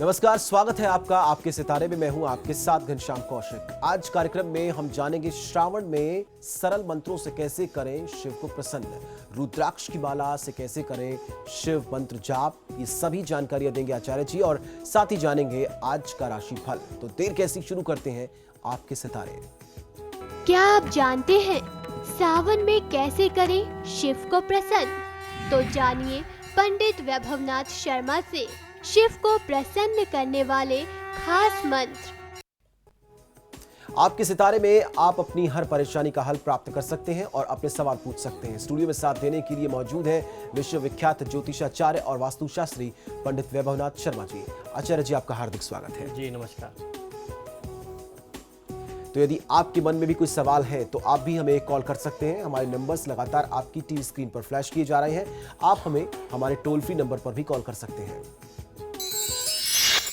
नमस्कार, स्वागत है आपका आपके सितारे में। मैं हूं आपके साथ घनश्याम कौशिक। आज कार्यक्रम में हम जानेंगे श्रावण में सरल मंत्रों से कैसे करें शिव को प्रसन्न, रुद्राक्ष की माला से कैसे करें शिव मंत्र जाप। ये सभी जानकारियां देंगे आचार्य जी और साथ ही जानेंगे आज का राशिफल। तो देर कैसी, शुरू करते हैं आपके सितारे। क्या आप जानते हैं सावन में कैसे करें शिव को प्रसन्न? तो जानिए पंडित वैभवनाथ शर्मा से शिव को प्रसन्न करने वाले खास मंत्र। आपके सितारे में आप अपनी हर परेशानी का हल प्राप्त कर सकते हैं और अपने सवाल पूछ सकते हैं। स्टूडियो में साथ देने के लिए मौजूद है विश्वविख्यात ज्योतिषाचार्य और वास्तुशास्त्री पंडित वैभवनाथ शर्मा जी। आचार्य जी, आपका हार्दिक स्वागत है। जी नमस्कार। तो यदि आपके मन में भी कोई सवाल है तो आप भी हमें कॉल कर सकते हैं। हमारे नंबर्स लगातार आपकी टीवी स्क्रीन पर फ्लैश किए जा रहे हैं। आप हमें हमारे टोल फ्री नंबर पर भी कॉल कर सकते हैं।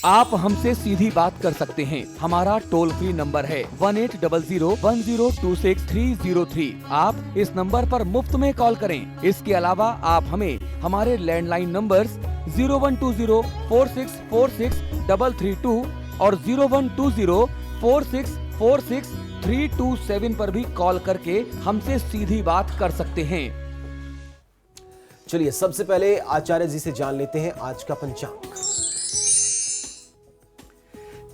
आप हमसे सीधी बात कर सकते हैं। हमारा टोल फ्री नंबर है 180010263003। आप इस नंबर पर मुफ्त में कॉल करें। इसके अलावा आप हमें हमारे लैंडलाइन नंबर्स 012046463332 और 012046463327 पर भी कॉल करके हमसे सीधी बात कर सकते हैं। चलिए, सबसे पहले आचार्य जी से जान लेते हैं आज का पंचांग।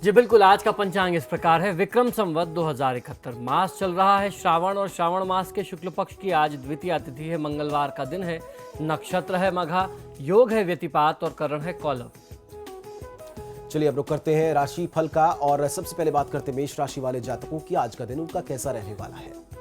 जी बिल्कुल, आज का पंचांग इस प्रकार है। विक्रम संवत 2071 मास चल रहा है श्रावण और श्रावण मास के शुक्ल पक्ष की आज द्वितीया तिथि है। मंगलवार का दिन है। नक्षत्र है मघा, योग है व्यतिपात और करण है कौलव। चलिए, अब रुक करते हैं राशि फल का और सबसे पहले बात करते हैं मेष राशि वाले जातकों की। आज का दिन उनका कैसा रहने वाला है?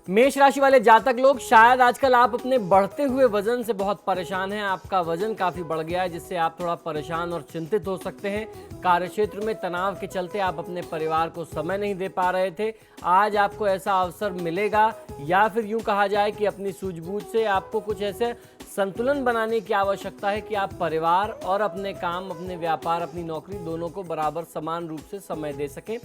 मेष राशि वाले जातक लोग, शायद आजकल आप अपने बढ़ते हुए वजन से बहुत परेशान हैं। आपका वजन काफी बढ़ गया है जिससे आप थोड़ा परेशान और चिंतित हो सकते हैं। कार्यक्षेत्र में तनाव के चलते आप अपने परिवार को समय नहीं दे पा रहे थे। आज आपको ऐसा अवसर मिलेगा, या फिर यूं कहा जाए कि अपनी सूझबूझ से आपको कुछ ऐसे संतुलन बनाने की आवश्यकता है कि आप परिवार और अपने काम, अपने व्यापार, अपनी नौकरी दोनों को बराबर समान रूप से समय दे सकें।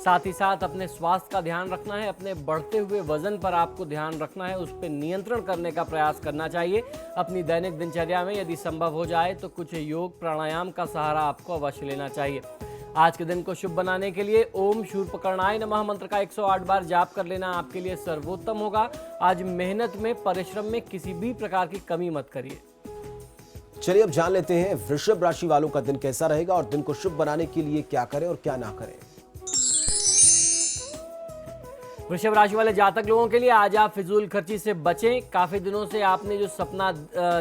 साथ ही साथ अपने स्वास्थ्य का ध्यान रखना है। अपने बढ़ते हुए वजन पर आपको ध्यान रखना है, उस पर नियंत्रण करने का प्रयास करना चाहिए। अपनी दैनिक दिनचर्या में यदि संभव हो जाए तो कुछ योग प्राणायाम का सहारा आपको अवश्य लेना चाहिए। आज के दिन को शुभ बनाने के लिए ओम शूर्पकर्णाय नमः मंत्र का 108 बार जाप कर लेना आपके लिए सर्वोत्तम होगा। आज मेहनत में, परिश्रम में किसी भी प्रकार की कमी मत करिए। चलिए, अब जान लेते हैं वृषभ राशि वालों का दिन कैसा रहेगा और दिन को शुभ बनाने के लिए क्या करें और क्या ना करें। वृषभ राशि वाले जातक लोगों के लिए आज आप फिजूल खर्ची से बचें। काफी दिनों से आपने जो सपना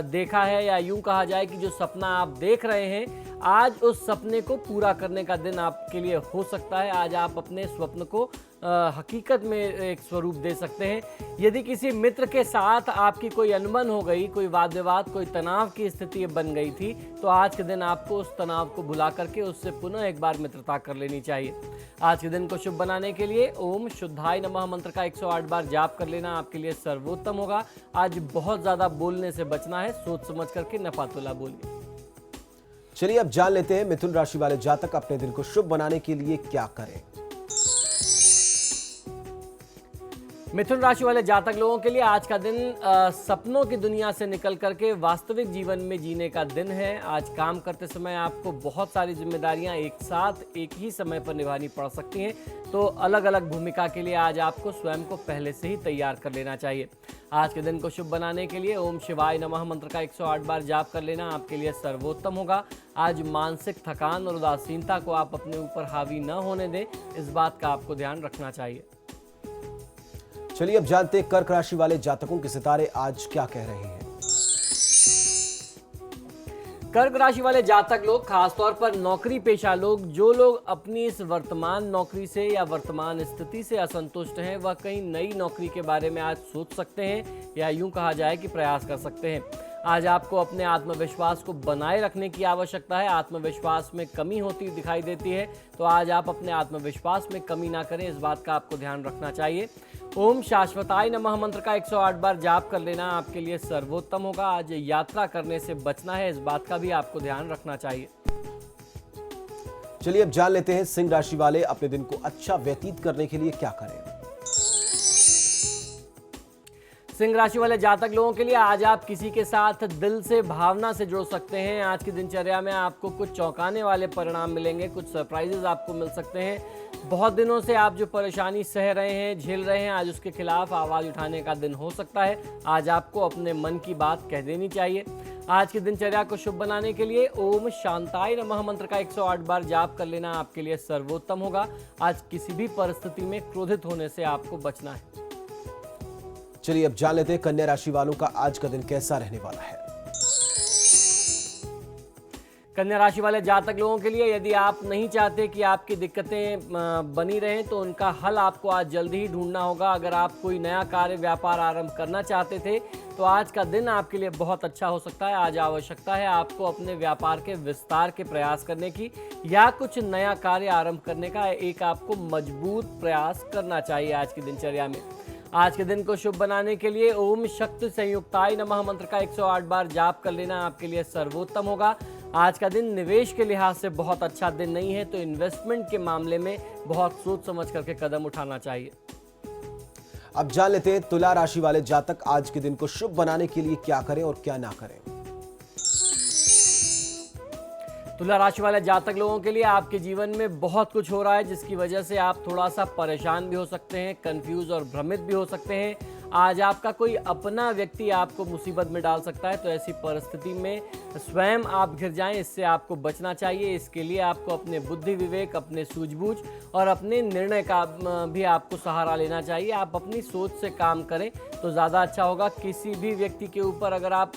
देखा है, या यूं कहा जाए कि जो सपना आप देख रहे हैं, आज उस सपने को पूरा करने का दिन आपके लिए हो सकता है। आज आप अपने स्वप्न को हकीकत में एक स्वरूप दे सकते हैं। यदि किसी मित्र के साथ आपकी कोई अनबन हो गई, कोई वाद विवाद, कोई तनाव की स्थिति बन गई थी, तो आज के दिन आपको उस तनाव को भुला करके उससे पुनः एक बार मित्रता कर लेनी चाहिए। आज के दिन को शुभ बनाने के लिए ओम शुद्धाय नमः मंत्र का 108 बार जाप कर लेना आपके लिए सर्वोत्तम होगा। आज बहुत ज्यादा बोलने से बचना है, सोच समझ करके नफातुला बोलिए। चलिए, अब जान लेते हैं मिथुन राशि वाले जातक अपने दिन को शुभ बनाने के लिए क्या करें। मिथुन राशि वाले जातक लोगों के लिए आज का दिन सपनों की दुनिया से निकल करके वास्तविक जीवन में जीने का दिन है। आज काम करते समय आपको बहुत सारी जिम्मेदारियां एक साथ एक ही समय पर निभानी पड़ सकती हैं, तो अलग अलग भूमिका के लिए आज आपको स्वयं को पहले से ही तैयार कर लेना चाहिए। आज के दिन को शुभ बनाने के लिए ओम शिवाय नमः मंत्र का 108 बार जाप कर लेना आपके लिए सर्वोत्तम होगा। आज मानसिक थकान और उदासीनता को आप अपने ऊपर हावी न होने दें, इस बात का आपको ध्यान रखना चाहिए। चलिए, अब जानते हैं कर्क राशि वाले जातकों के सितारे आज क्या कह रहे हैं। कर्क राशि वाले जातक लोग, खासतौर पर नौकरी पेशा लोग, जो लोग अपनी इस वर्तमान नौकरी से या वर्तमान स्थिति से असंतुष्ट हैं, वह कहीं नई नौकरी के बारे में आज सोच सकते हैं, या यूं कहा जाए कि प्रयास कर सकते हैं। आज आपको अपने आत्मविश्वास को बनाए रखने की आवश्यकता है। आत्मविश्वास में कमी होती दिखाई देती है, तो आज आप अपने आत्मविश्वास में कमी ना करें, इस बात का आपको ध्यान रखना चाहिए। ओम शाश्वताय नमः मंत्र का 108 बार जाप कर लेना आपके लिए सर्वोत्तम होगा। आज यात्रा करने से बचना है, इस बात का भी आपको ध्यान रखना चाहिए। चलिए, अब जान लेते हैं सिंह राशि वाले अपने दिन को अच्छा व्यतीत करने के लिए क्या करें। सिंह राशि वाले जातक लोगों के लिए आज आप किसी के साथ दिल से भावना से जुड़ सकते हैं। आज की दिनचर्या में आपको कुछ चौंकाने वाले परिणाम मिलेंगे, कुछ सरप्राइजेस आपको मिल सकते हैं। बहुत दिनों से आप जो परेशानी सह रहे हैं, झेल रहे हैं, आज उसके खिलाफ आवाज उठाने का दिन हो सकता है। आज आपको अपने मन की बात कह देनी चाहिए। आज की दिनचर्या को शुभ बनाने के लिए ओम शांताय नमः मंत्र का 108 बार जाप कर लेना आपके लिए सर्वोत्तम होगा। आज किसी भी परिस्थिति में क्रोधित होने से आपको बचना है। चलिए अब जान लेते हैं कन्या राशि वालों का आज का दिन कैसा रहने वाला है। कन्या राशि वाले जातक लोगों के लिए यदि आप नहीं चाहते कि आपकी दिक्कतें बनी रहें तो उनका हल आपको आज जल्दी ही ढूंढना होगा। अगर आप कोई नया कार्य व्यापार आरंभ करना चाहते थे तो आज का दिन आपके लिए बहुत अच्छा हो सकता है। आज आवश्यकता है आपको अपने व्यापार के विस्तार के प्रयास करने की या कुछ नया कार्य आरंभ करने का एक आपको मजबूत प्रयास करना चाहिए आज की दिनचर्या में। आज के दिन को शुभ बनाने के लिए ओम शक्ति संयुक्ताय नमः मंत्र का 108 बार जाप कर लेना आपके लिए सर्वोत्तम होगा। आज का दिन निवेश के लिहाज से बहुत अच्छा दिन नहीं है, तो इन्वेस्टमेंट के मामले में बहुत सोच समझ करके कदम उठाना चाहिए। अब जान लेते हैं तुला राशि वाले जातक आज के दिन को शुभ बनाने के लिए क्या करें और क्या ना करें। तुला राशि वाले जातक लोगों के लिए आपके जीवन में बहुत कुछ हो रहा है जिसकी वजह से आप थोड़ा सा परेशान भी हो सकते हैं, कंफ्यूज और भ्रमित भी हो सकते हैं। आज आपका कोई अपना व्यक्ति आपको मुसीबत में डाल सकता है, तो ऐसी परिस्थिति में स्वयं आप घिर जाएं, इससे आपको बचना चाहिए। इसके लिए आपको अपने बुद्धि विवेक, अपने सूझबूझ और अपने निर्णय का भी आपको सहारा लेना चाहिए। आप अपनी सोच से काम करें तो ज़्यादा अच्छा होगा। किसी भी व्यक्ति के ऊपर अगर आप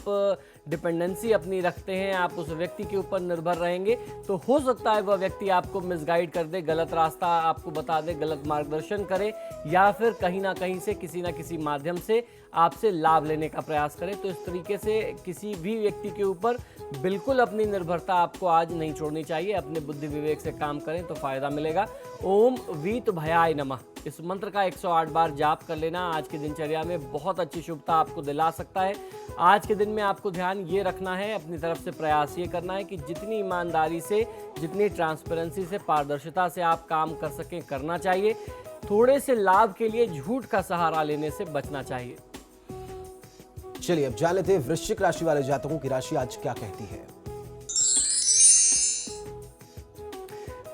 डिपेंडेंसी अपनी रखते हैं, आप उस व्यक्ति के ऊपर निर्भर रहेंगे तो हो सकता है वह व्यक्ति आपको मिसगाइड कर दे, गलत रास्ता आपको बता दे, गलत मार्गदर्शन करे या फिर कहीं ना कहीं से किसी ना किसी माध्यम से आपसे लाभ लेने का प्रयास करें। तो इस तरीके से किसी भी व्यक्ति के ऊपर बिल्कुल अपनी निर्भरता आपको आज नहीं छोड़नी चाहिए। अपने बुद्धि विवेक से काम करें तो फायदा मिलेगा। ओम वीत भयाय नमः इस मंत्र का 108 बार जाप कर लेना आज की दिनचर्या में बहुत अच्छी शुभता आपको दिला सकता है। आज के दिन में आपको ध्यान ये रखना है, अपनी तरफ से प्रयास ये करना है कि जितनी ईमानदारी से, जितनी ट्रांसपेरेंसी से, पारदर्शिता से आप काम कर सकें करना चाहिए। थोड़े से लाभ के लिए झूठ का सहारा लेने से बचना चाहिए। चलिए अब जान लेते हैं वृश्चिक राशि वाले जातकों की राशि आज क्या कहती है।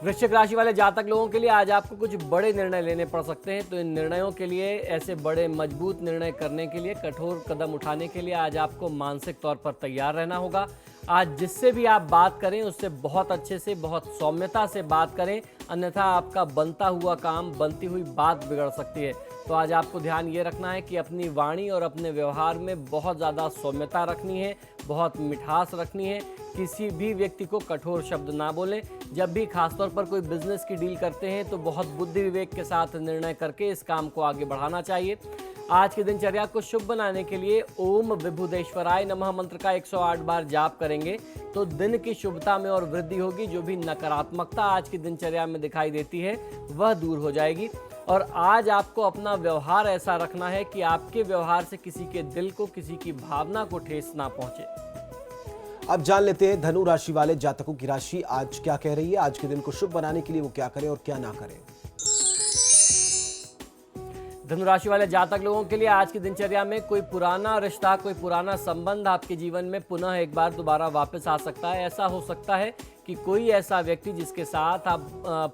वृश्चिक राशि वाले जातक लोगों के लिए आज आपको कुछ बड़े निर्णय लेने पड़ सकते हैं, तो इन निर्णयों के लिए, ऐसे बड़े मजबूत निर्णय करने के लिए, कठोर कदम उठाने के लिए आज आपको मानसिक तौर पर तैयार रहना होगा। आज जिससे भी आप बात करें उससे बहुत अच्छे से, बहुत सौम्यता से बात करें, अन्यथा आपका बनता हुआ काम, बनती हुई बात बिगड़ सकती है। तो आज आपको ध्यान ये रखना है कि अपनी वाणी और अपने व्यवहार में बहुत ज़्यादा सौम्यता रखनी है, बहुत मिठास रखनी है। किसी भी व्यक्ति को कठोर शब्द ना बोलें। जब भी खासतौर पर कोई बिजनेस की डील करते हैं तो बहुत बुद्धि विवेक के साथ निर्णय करके इस काम को आगे बढ़ाना चाहिए। आज की दिनचर्या को शुभ बनाने के लिए ओम विभुदेश्वराय नमः मंत्र का 108 बार जाप करेंगे तो दिन की शुभता में और वृद्धि होगी। जो भी नकारात्मकता आज की दिनचर्या में दिखाई देती है वह दूर हो जाएगी। और आज आपको अपना व्यवहार ऐसा रखना है कि आपके व्यवहार से किसी के दिल को, किसी की भावना को ठेस ना पहुंचे। अब जान लेते हैं धनु राशि वाले जातकों की राशि आज क्या कह रही है। आज के दिन को शुभ बनाने के लिए वो क्या करें और क्या ना करें। धनु राशि वाले जातक लोगों के लिए आज की दिनचर्या में कोई पुराना रिश्ता, कोई पुराना संबंध आपके जीवन में पुनः एक बार दोबारा वापस आ सकता है। ऐसा हो सकता है कि कोई ऐसा व्यक्ति जिसके साथ आप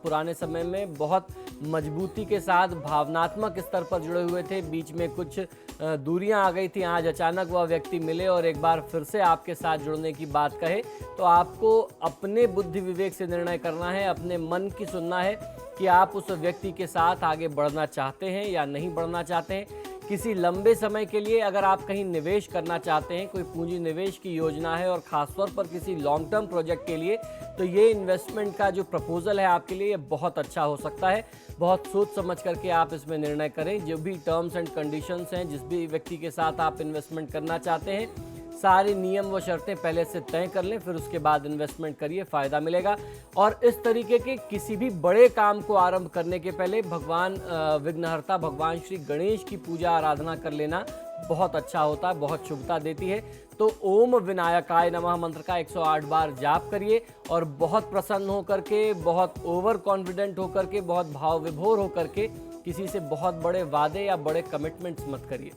पुराने समय में बहुत मजबूती के साथ भावनात्मक स्तर पर जुड़े हुए थे, बीच में कुछ दूरियां आ गई थी, आज अचानक वह व्यक्ति मिले और एक बार फिर से आपके साथ जुड़ने की बात कहे, तो आपको अपने बुद्धि विवेक से निर्णय करना है, अपने मन की सुनना है कि आप उस व्यक्ति के साथ आगे बढ़ना चाहते हैं या नहीं बढ़ना चाहते हैं। किसी लंबे समय के लिए अगर आप कहीं निवेश करना चाहते हैं, कोई पूंजी निवेश की योजना है और खासतौर पर किसी लॉन्ग टर्म प्रोजेक्ट के लिए, तो ये इन्वेस्टमेंट का जो प्रपोजल है आपके लिए ये बहुत अच्छा हो सकता है। बहुत सोच समझ करके आप इसमें निर्णय करें। जो भी टर्म्स एंड कंडीशंस हैं, जिस भी व्यक्ति के साथ आप इन्वेस्टमेंट करना चाहते हैं, सारे नियम व शर्तें पहले से तय कर लें, फिर उसके बाद इन्वेस्टमेंट करिए, फ़ायदा मिलेगा। और इस तरीके के किसी भी बड़े काम को आरंभ करने के पहले भगवान विघ्नहर्ता, भगवान श्री गणेश की पूजा आराधना कर लेना बहुत अच्छा होता है, बहुत शुभता देती है। तो ओम विनायकाय नमः मंत्र का 108 बार जाप करिए और बहुत प्रसन्न होकर के, बहुत ओवर कॉन्फिडेंट होकर के, बहुत भाव विभोर होकर के किसी से बहुत बड़े वादे या बड़े कमिटमेंट्स मत करिए।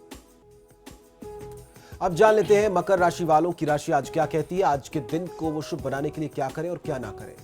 अब जान लेते हैं मकर राशि वालों की राशि आज क्या कहती है। आज के दिन को वो शुभ बनाने के लिए क्या करें और क्या ना करें।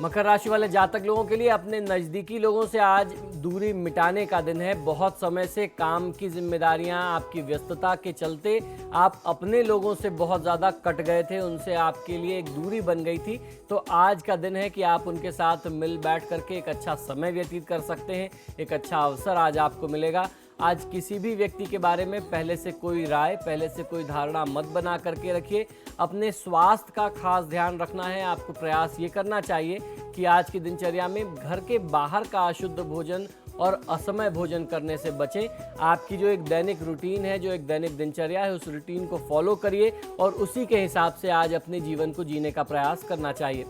मकर राशि वाले जातक लोगों के लिए अपने नज़दीकी लोगों से आज दूरी मिटाने का दिन है। बहुत समय से काम की जिम्मेदारियां, आपकी व्यस्तता के चलते आप अपने लोगों से बहुत ज़्यादा कट गए थे, उनसे आपके लिए एक दूरी बन गई थी। तो आज का दिन है कि आप उनके साथ मिल बैठ करके एक अच्छा समय व्यतीत कर सकते हैं। एक अच्छा अवसर आज आपको मिलेगा। आज किसी भी व्यक्ति के बारे में पहले से कोई राय, पहले से कोई धारणा मत बना करके रखिए। अपने स्वास्थ्य का खास ध्यान रखना है। आपको प्रयास ये करना चाहिए कि आज की दिनचर्या में घर के बाहर का अशुद्ध भोजन और असमय भोजन करने से बचें। आपकी जो एक दैनिक रूटीन है, जो एक दैनिक दिनचर्या है, उस रूटीन को फॉलो करिए और उसी के हिसाब से आज अपने जीवन को जीने का प्रयास करना चाहिए।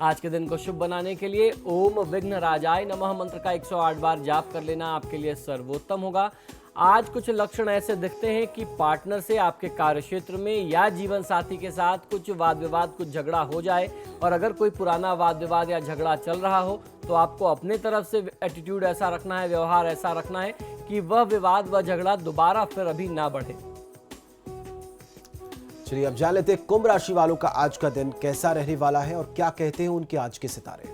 आज के दिन को शुभ बनाने के लिए ओम विघ्न राजाय नमः मंत्र का 108 बार जाप कर लेना आपके लिए सर्वोत्तम होगा। आज कुछ लक्षण ऐसे दिखते हैं कि पार्टनर से आपके कार्यक्षेत्र में या जीवन साथी के साथ कुछ वाद विवाद, कुछ झगड़ा हो जाए। और अगर कोई पुराना वाद विवाद या झगड़ा चल रहा हो तो आपको अपने तरफ से एटीट्यूड ऐसा रखना है, व्यवहार ऐसा रखना है कि वह विवाद, वह झगड़ा दोबारा फिर अभी ना बढ़े। चलिए अब जान लेते हैं कुंभ राशि वालों का आज का दिन कैसा रहने वाला है और क्या कहते हैं उनके आज के सितारे।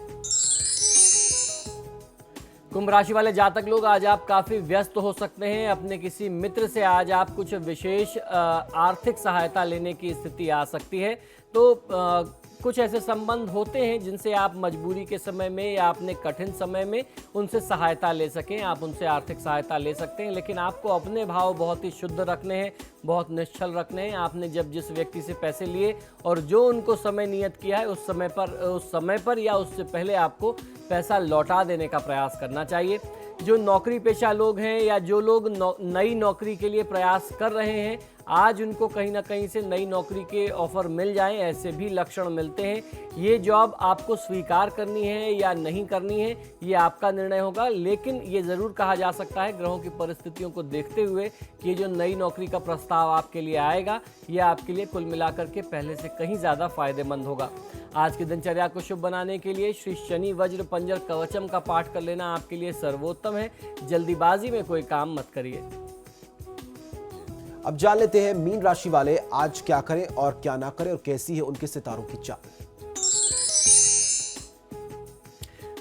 कुंभ राशि वाले जातक लोग आज आप काफ़ी व्यस्त हो सकते हैं। अपने किसी मित्र से आज आप कुछ विशेष आर्थिक सहायता लेने की स्थिति आ सकती है। तो कुछ ऐसे संबंध होते हैं जिनसे आप मजबूरी के समय में या अपने कठिन समय में उनसे सहायता ले सकें, आप उनसे आर्थिक सहायता ले सकते हैं। लेकिन आपको अपने भाव बहुत ही शुद्ध रखने हैं, बहुत निश्चल रखने हैं। आपने जब जिस व्यक्ति से पैसे लिए और जो उनको समय नियत किया है उस समय पर या उससे पहले आपको पैसा लौटा देने का प्रयास करना चाहिए। जो नौकरी पेशा लोग हैं या जो लोग नई नौकरी के लिए प्रयास कर रहे हैं, आज उनको कहीं ना कहीं से नई नौकरी के ऑफर मिल जाएं, ऐसे भी लक्षण मिलते हैं। ये जॉब आपको स्वीकार करनी है या नहीं करनी है, ये आपका निर्णय होगा। लेकिन ये ज़रूर कहा जा सकता है ग्रहों की परिस्थितियों को देखते हुए कि ये जो नई नौकरी का प्रस्ताव आपके लिए आएगा, ये आपके लिए कुल मिलाकर के पहले से कहीं ज़्यादा फायदेमंद होगा। आज की दिनचर्या को शुभ बनाने के लिए श्री शनि वज्र पंजर कवचम का पाठ कर लेना आपके लिए सर्वोत्तम है। जल्दीबाजी में कोई काम मत करिए। अब जान लेते हैं मीन राशि वाले आज क्या करें और क्या ना करें और कैसी है उनके सितारों की चाल।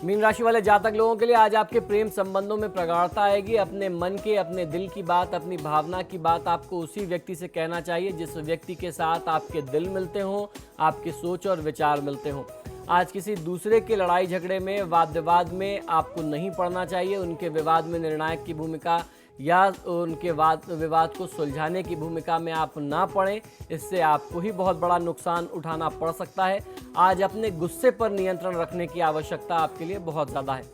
मीन राशि वाले जातक लोगों के लिए आज आपके प्रेम संबंधों में प्रगाढ़ता आएगी। अपने मन के, अपने दिल की बात, अपनी भावना की बात आपको उसी व्यक्ति से कहना चाहिए जिस व्यक्ति के साथ आपके दिल मिलते हों, आपके सोच और विचार मिलते हों। आज किसी दूसरे के लड़ाई झगड़े में, वाद विवाद में आपको नहीं पड़ना चाहिए। उनके विवाद में निर्णायक की भूमिका या उनके वाद विवाद को सुलझाने की भूमिका में आप ना पड़ें, इससे आपको ही बहुत बड़ा नुकसान उठाना पड़ सकता है। आज अपने गुस्से पर नियंत्रण रखने की आवश्यकता आपके लिए बहुत ज़्यादा है।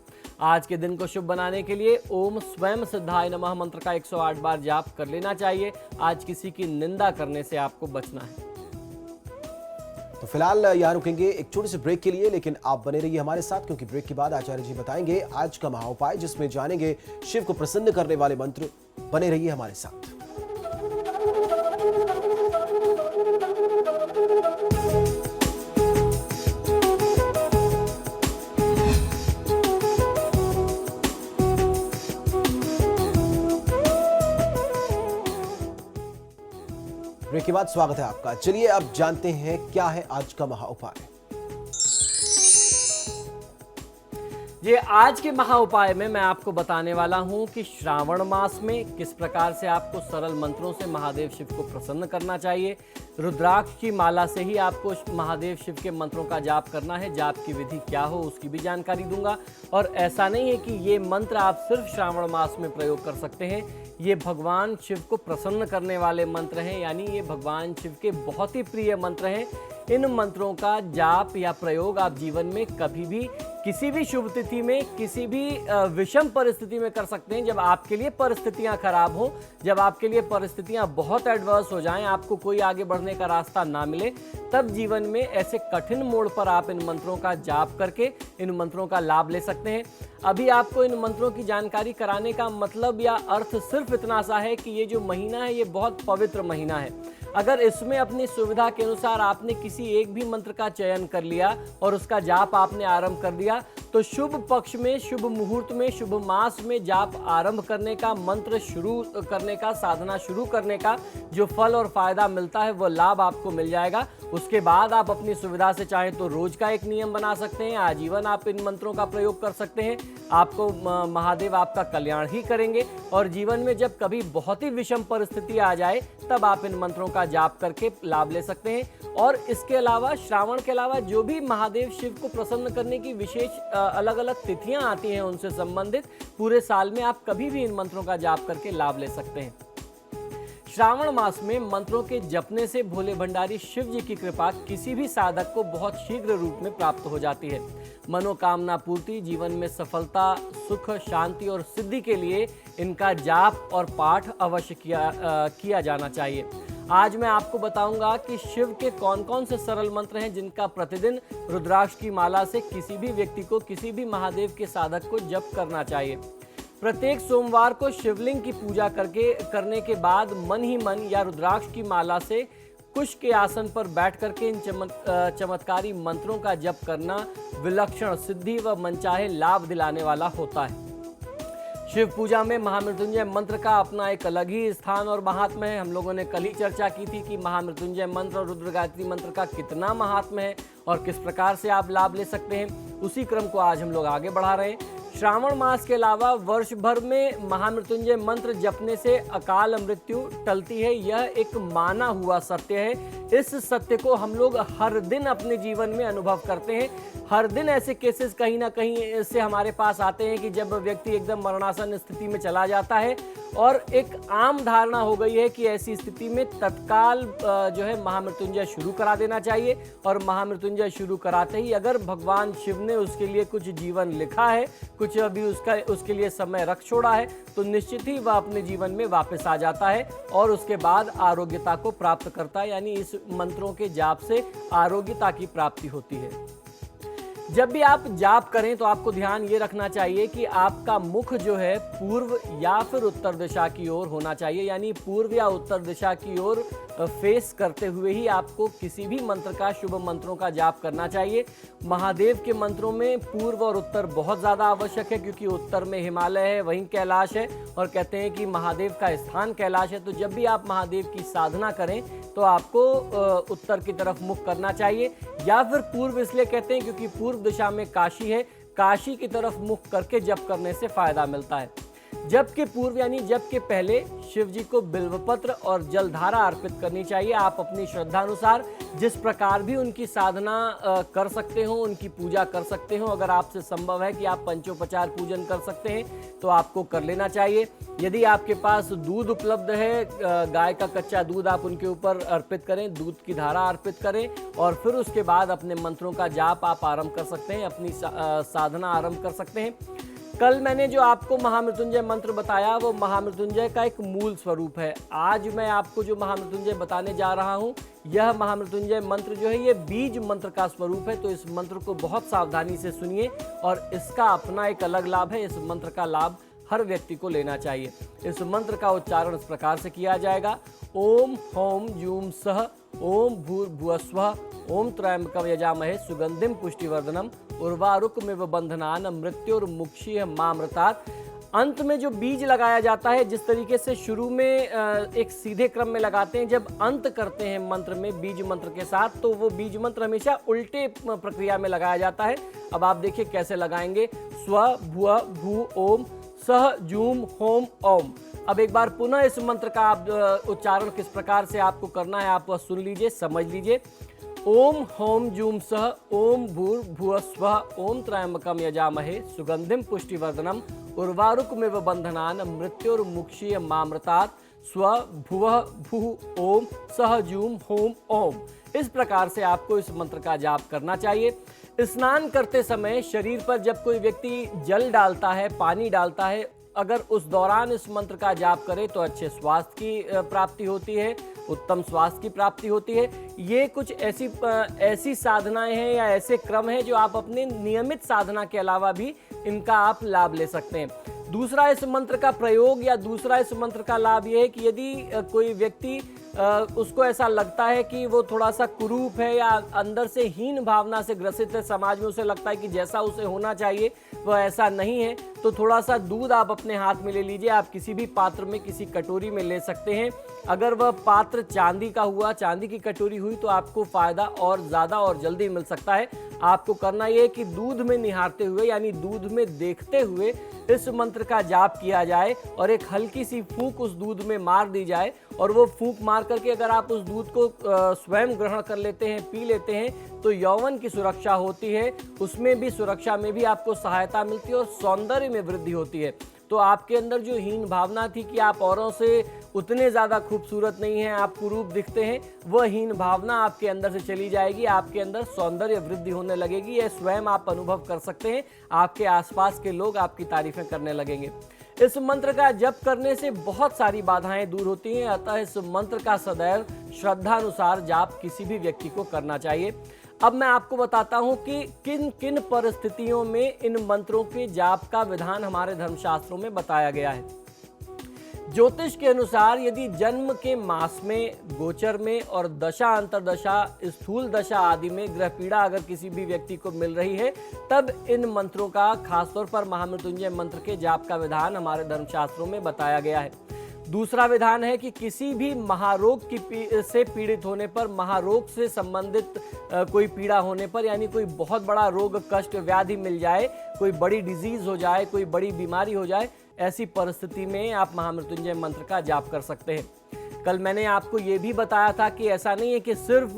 आज के दिन को शुभ बनाने के लिए ओम स्वयं सिद्धाय नमः मंत्र का 108 बार जाप कर लेना चाहिए। आज किसी की निंदा करने से आपको बचना है। तो फिलहाल यहाँ रुकेंगे एक छोटे से ब्रेक के लिए, लेकिन आप बने रहिए हमारे साथ क्योंकि ब्रेक के बाद आचार्य जी बताएंगे आज का महा उपाय जिसमें जानेंगे शिव को प्रसन्न करने वाले मंत्र। बने रहिए हमारे साथ। ब्रेक के बाद स्वागत है आपका। चलिए अब जानते हैं क्या है आज का महा उपाय। ये आज के महा उपाय में मैं आपको बताने वाला हूं कि श्रावण मास में किस प्रकार से आपको सरल मंत्रों से महादेव शिव को प्रसन्न करना चाहिए। रुद्राक्ष की माला से ही आपको महादेव शिव के मंत्रों का जाप करना है। जाप की विधि क्या हो उसकी भी जानकारी दूंगा। और ऐसा नहीं है कि ये मंत्र आप सिर्फ श्रावण मास में प्रयोग कर सकते हैं। ये भगवान शिव को प्रसन्न करने वाले मंत्र हैं, यानी ये भगवान शिव के बहुत ही प्रिय मंत्र हैं। इन मंत्रों का जाप या प्रयोग आप जीवन में कभी भी, किसी भी शुभ तिथि में, किसी भी विषम परिस्थिति में कर सकते हैं। जब आपके लिए परिस्थितियां खराब हो, जब आपके लिए परिस्थितियां बहुत एडवर्स हो जाएं, आपको कोई आगे बढ़ने का रास्ता ना मिले, तब जीवन में ऐसे कठिन मोड़ पर आप इन मंत्रों का जाप करके इन मंत्रों का लाभ ले सकते हैं। अभी आपको इन मंत्रों की जानकारी कराने का मतलब या अर्थ सिर्फ इतना सा है कि ये जो महीना है ये बहुत पवित्र महीना है। अगर इसमें अपनी सुविधा के अनुसार आपने किसी एक भी मंत्र का चयन कर लिया और उसका जाप आपने आरंभ कर दिया तो शुभ पक्ष में, शुभ मुहूर्त में, शुभ मास में जाप आरंभ करने का, मंत्र शुरू करने का, साधना शुरू करने का जो फल और फायदा मिलता है वो लाभ आपको मिल जाएगा। उसके बाद आप अपनी सुविधा से चाहें तो रोज का एक नियम बना सकते हैं, आजीवन आप इन मंत्रों का प्रयोग कर सकते हैं। आपको महादेव आपका कल्याण ही करेंगे और जीवन में जब कभी बहुत ही विषम परिस्थिति आ जाए तब आप इन मंत्रों का जाप करके लाभ ले सकते हैं। और इसके अलावा श्रावण के अलावा जो भी महादेव शिव को प्रसन्न करने की विशेष अलग अलग तिथियां आती हैं उनसे संबंधित पूरे साल में आप कभी भी इन मंत्रों का जाप करके लाभ ले सकते हैं। श्रावण मास में मंत्रों के जपने से भोले भंडारी शिव जी की कृपा किसी भी साधक को बहुत शीघ्र रूप में प्राप्त हो जाती है। मनोकामना पूर्ति, जीवन में सफलता, सुख, शांति और सिद्धि के लिए इनका जाप और पाठ अवश्य किया जाना चाहिए। आज मैं आपको बताऊंगा कि शिव के कौन कौन से सरल मंत्र हैं जिनका प्रतिदिन रुद्राक्ष की माला से किसी भी व्यक्ति को, किसी भी महादेव के साधक को जप करना चाहिए। प्रत्येक सोमवार को शिवलिंग की पूजा करने के बाद मन ही मन या रुद्राक्ष की माला से कुश के आसन पर बैठ करके इन चमत्कारी मंत्रों का जप करना विलक्षण सिद्धि व मनचाहे लाभ दिलाने वाला होता है। शिव पूजा में महामृत्युंजय मंत्र का अपना एक अलग ही स्थान और महात्म्य है। हम लोगों ने कल ही चर्चा की थी कि महामृत्युंजय मंत्र और रुद्र गायत्री मंत्र का कितना महात्म्य है और किस प्रकार से आप लाभ ले सकते हैं। उसी क्रम को आज हम लोग आगे बढ़ा रहे हैं। श्रावण मास के अलावा वर्ष भर में महामृत्युंजय मंत्र जपने से अकाल मृत्यु टलती है, यह एक माना हुआ सत्य है। इस सत्य को हम लोग हर दिन अपने जीवन में अनुभव करते हैं। हर दिन ऐसे केसेस कहीं ना कहीं से हमारे पास आते हैं कि जब व्यक्ति एकदम मरणासन स्थिति में चला जाता है और एक आम धारणा हो गई है कि ऐसी स्थिति में तत्काल जो है महामृत्युंजय शुरू करा देना चाहिए और महामृत्युंजय शुरू कराते ही अगर भगवान शिव ने उसके लिए कुछ जीवन लिखा है, कुछ अभी उसके लिए समय रख छोड़ा है, तो निश्चित ही वह अपने जीवन में वापस आ जाता है और उसके बाद आरोग्यता को प्राप्त करता है। यानी इस मंत्रों के जाप से आरोग्यता की प्राप्ति होती है। जब भी आप जाप करें तो आपको ध्यान ये रखना चाहिए कि आपका मुख जो है पूर्व या फिर उत्तर दिशा की ओर होना चाहिए। यानी पूर्व या उत्तर दिशा की ओर फेस करते हुए ही आपको किसी भी मंत्र का, शुभ मंत्रों का जाप करना चाहिए। महादेव के मंत्रों में पूर्व और उत्तर बहुत ज़्यादा आवश्यक है क्योंकि उत्तर में हिमालय है, वहीं कैलाश है और कहते हैं कि महादेव का स्थान कैलाश है। तो जब भी आप महादेव की साधना करें तो आपको उत्तर की तरफ मुख करना चाहिए या फिर पूर्व इसलिए कहते हैं क्योंकि पूर्व दिशा में काशी है, काशी की तरफ मुख करके जप करने से फायदा मिलता है। जप के पूर्व यानी जप के पहले शिव जी को बिल्वपत्र और जलधारा अर्पित करनी चाहिए। आप अपनी श्रद्धा अनुसार जिस प्रकार भी उनकी साधना कर सकते हो, उनकी पूजा कर सकते हो। अगर आपसे संभव है कि आप पंचोपचार पूजन कर सकते हैं तो आपको कर लेना चाहिए। यदि आपके पास दूध उपलब्ध है, गाय का कच्चा दूध आप उनके ऊपर अर्पित करें, दूध की धारा अर्पित करें और फिर उसके बाद अपने मंत्रों का जाप आप आरंभ कर सकते हैं, अपनी साधना आरंभ कर सकते हैं। कल मैंने जो आपको महामृत्युंजय मंत्र बताया वो महामृत्युंजय का एक मूल स्वरूप है। आज मैं आपको जो महामृत्युंजय बताने जा रहा हूँ यह महामृत्युंजय मंत्र जो है ये बीज मंत्र का स्वरूप है। तो इस मंत्र को बहुत सावधानी से सुनिए और इसका अपना एक अलग लाभ है। इस मंत्र का लाभ हर व्यक्ति को लेना चाहिए। इस मंत्र का उच्चारण इस प्रकार से किया जाएगा। ओम हौम जूम सह ओम भूर्भुवस्वः ओम त्र्यंबकं यजामहे सुगंधिम पुष्टिवर्धनम उर्वारुकमिव बंधनान् मृत्युर्मुक्षीय मामृतात्। अंत में जो बीज लगाया जाता है, जिस तरीके से शुरू में एक सीधे क्रम में लगाते हैं, जब अंत करते हैं मंत्र में बीज मंत्र के साथ, तो वो बीज मंत्र हमेशा उल्टे प्रक्रिया में लगाया जाता है। अब आप देखिए कैसे लगाएंगे। स्व भुव भू ओम सह जूम होम ओम। अब एक बार पुनः इस मंत्र का आप उच्चारण किस प्रकार से आपको करना है आप सुन लीजिए, समझ लीजिए। ओम होम जूम सह ओम भूर्भुवस्वः ओम त्र्यंबकं यजामहे सुगंधिम पुष्टिवर्धनम उर्वारुकमिव बंधनान् मृत्युर्मुक्षीय मामृतात् स्व भुवः भुः ओम सह जूम होम ओम। इस प्रकार से आपको इस मंत्र का जाप करना चाहिए। स्नान करते समय शरीर पर जब कोई व्यक्ति जल डालता है, पानी डालता है, अगर उस दौरान इस मंत्र का जाप करे तो अच्छे स्वास्थ्य की प्राप्ति होती है, उत्तम स्वास्थ्य की प्राप्ति होती है। ये कुछ ऐसी साधनाएं हैं या ऐसे क्रम हैं जो आप अपने नियमित साधना के अलावा भी इनका आप लाभ ले सकते हैं। दूसरा इस मंत्र का प्रयोग या दूसरा इस मंत्र का लाभ यह है कि यदि कोई व्यक्ति उसको ऐसा लगता है कि वो थोड़ा सा कुरूप है या अंदर से हीन भावना से ग्रसित है, समाज में उसे लगता है कि जैसा उसे होना चाहिए वह ऐसा नहीं है, तो थोड़ा सा दूध आप अपने हाथ में ले लीजिए। आप किसी भी पात्र में, किसी कटोरी में ले सकते हैं। अगर वह पात्र चांदी का हुआ, चांदी की कटोरी हुई, तो आपको फायदा और ज़्यादा और जल्दी मिल सकता है। आपको करना यह है कि दूध में निहारते हुए यानी दूध में देखते हुए इस मंत्र का जाप किया जाए और एक हल्की सी फूंक उस दूध में मार दी जाए, और वो फूंक मार करके अगर आप उस दूध को स्वयं ग्रहण कर लेते हैं, पी लेते हैं, तो यौवन की सुरक्षा होती है, उसमें भी सुरक्षा में भी आपको सहायता मिलती है और सौंदर्य में वृद्धि होती है। तो आपके अंदर जो हीन भावना थी कि आप औरों से उतने ज़्यादा खूबसूरत नहीं हैं, आप कुरूप दिखते हैं, वह हीन भावना आपके अंदर से चली जाएगी, आपके अंदर सौंदर्य वृद्धि होने लगेगी। यह स्वयं आप अनुभव कर सकते हैं, आपके आसपास के लोग आपकी तारीफें करने लगेंगे। इस मंत्र का जप करने से बहुत सारी बाधाएं दूर होती हैं, अतः इस मंत्र का सदैव श्रद्धानुसार जाप किसी भी व्यक्ति को करना चाहिए। अब मैं आपको बताता हूं कि किन किन परिस्थितियों में इन मंत्रों के जाप का विधान हमारे धर्मशास्त्रों में बताया गया है। ज्योतिष के अनुसार यदि जन्म के मास में, गोचर में और दशा अंतरदशा, स्थूल दशा आदि में ग्रह पीड़ा अगर किसी भी व्यक्ति को मिल रही है, तब इन मंत्रों का, खासतौर पर महामृत्युंजय मंत्र के जाप का विधान हमारे धर्मशास्त्रों में बताया गया है। दूसरा विधान है कि किसी भी महारोग से पीड़ित होने पर, महारोग से संबंधित कोई पीड़ा होने पर, यानी कोई बहुत बड़ा रोग, कष्ट, व्याधि मिल जाए, कोई बड़ी डिजीज हो जाए, कोई बड़ी बीमारी हो जाए, ऐसी परिस्थिति में आप महामृत्युंजय मंत्र का जाप कर सकते हैं। कल मैंने आपको ये भी बताया था कि ऐसा नहीं है कि सिर्फ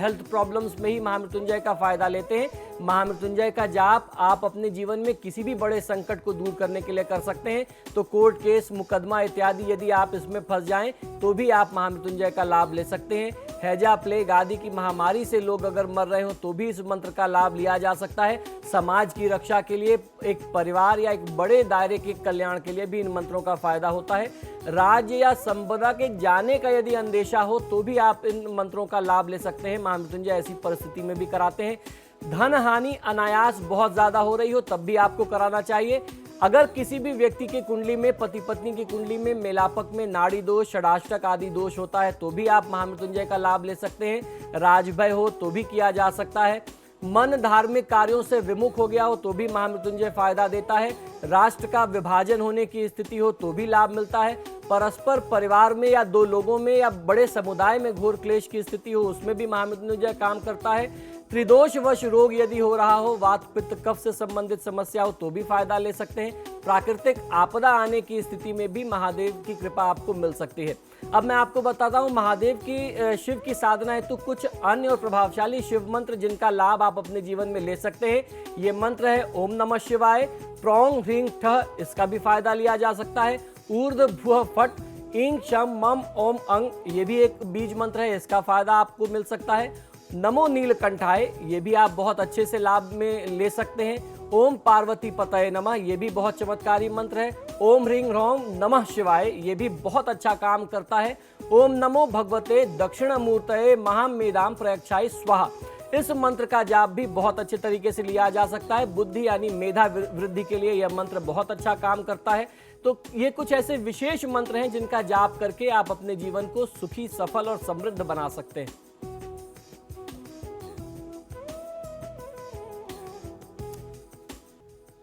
हेल्थ प्रॉब्लम्स में ही महामृत्युंजय का फायदा लेते हैं। महामृत्युंजय का जाप आप अपने जीवन में किसी भी बड़े संकट को दूर करने के लिए कर सकते हैं। तो कोर्ट केस, मुकदमा इत्यादि यदि आप इसमें फंस जाएं तो भी आप महामृत्युंजय का लाभ ले सकते हैं। हैजा, प्लेग आदि की महामारी से लोग अगर मर रहे हो तो भी इस मंत्र का लाभ लिया जा सकता है। समाज की रक्षा के लिए, एक परिवार या एक बड़े दायरे के कल्याण के लिए भी इन मंत्रों का फायदा होता है। राज्य या संपदा के जाने का यदि अंदेशा हो तो भी आप इन मंत्रों का लाभ ले सकते हैं। महामृत्युंजय ऐसी परिस्थिति में भी कराते हैं। धन हानि अनायास बहुत ज्यादा हो रही हो तब भी आपको कराना चाहिए। अगर किसी भी व्यक्ति की कुंडली में, पति पत्नी की कुंडली में मेलापक में नाड़ी दोष, षडाष्टक आदि दोष होता है तो भी आप महामृत्युंजय का लाभ ले सकते हैं। राजभय हो तो भी किया जा सकता है। मन धार्मिक कार्यों से विमुख हो गया हो तो भी महामृत्युंजय फायदा देता है। राष्ट्र का विभाजन होने की स्थिति हो तो भी लाभ मिलता है। परस्पर परिवार में या दो लोगों में या बड़े समुदाय में घोर क्लेश की स्थिति हो उसमें भी महामृत्युंजय काम करता है। त्रिदोषवश रोग यदि हो रहा हो, वात पित्त कफ से संबंधित समस्या हो तो भी फायदा ले सकते हैं। प्राकृतिक आपदा आने की स्थिति में भी महादेव की कृपा आपको मिल सकती है। अब मैं आपको बताता हूँ महादेव की, शिव की साधना हेतु कुछ अन्य और प्रभावशाली शिव मंत्र जिनका लाभ आप अपने जीवन में ले सकते हैं। ये मंत्र है ओम नमः शिवाय, प्रोंग ह्रींग ठः, इसका भी फायदा लिया जा सकता है। ऊर्ध्व भुव फट, इंग शम मम ओम अंग, ये भी एक बीज मंत्र है, इसका फायदा आपको मिल सकता है। नमो नीलकंठाय, ये भी आप बहुत अच्छे से लाभ में ले सकते हैं। ओम पार्वती पतये नमः, ये भी बहुत चमत्कारी मंत्र है। ओम ह्रीं ह्रौं नमः शिवाय, ये भी बहुत अच्छा काम करता है। ओम नमो भगवते दक्षिणामूर्तये महामेदाम प्रयक्षाय स्वाहा, इस मंत्र का जाप भी बहुत अच्छे तरीके से लिया जा सकता है। बुद्धि यानी मेधा वृद्धि के लिए यह मंत्र बहुत अच्छा काम करता है। तो ये कुछ ऐसे विशेष मंत्र हैं जिनका जाप करके आप अपने जीवन को सुखी, सफल और समृद्ध बना सकते हैं।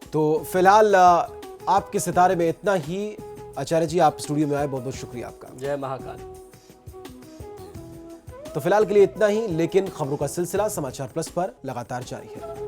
तो फिलहाल आपके सितारे में इतना ही। आचार्य जी, आप स्टूडियो में आए, बहुत बहुत शुक्रिया आपका। जय महाकाल। तो फिलहाल के लिए इतना ही, लेकिन खबरों का सिलसिला समाचार प्लस पर लगातार जारी है।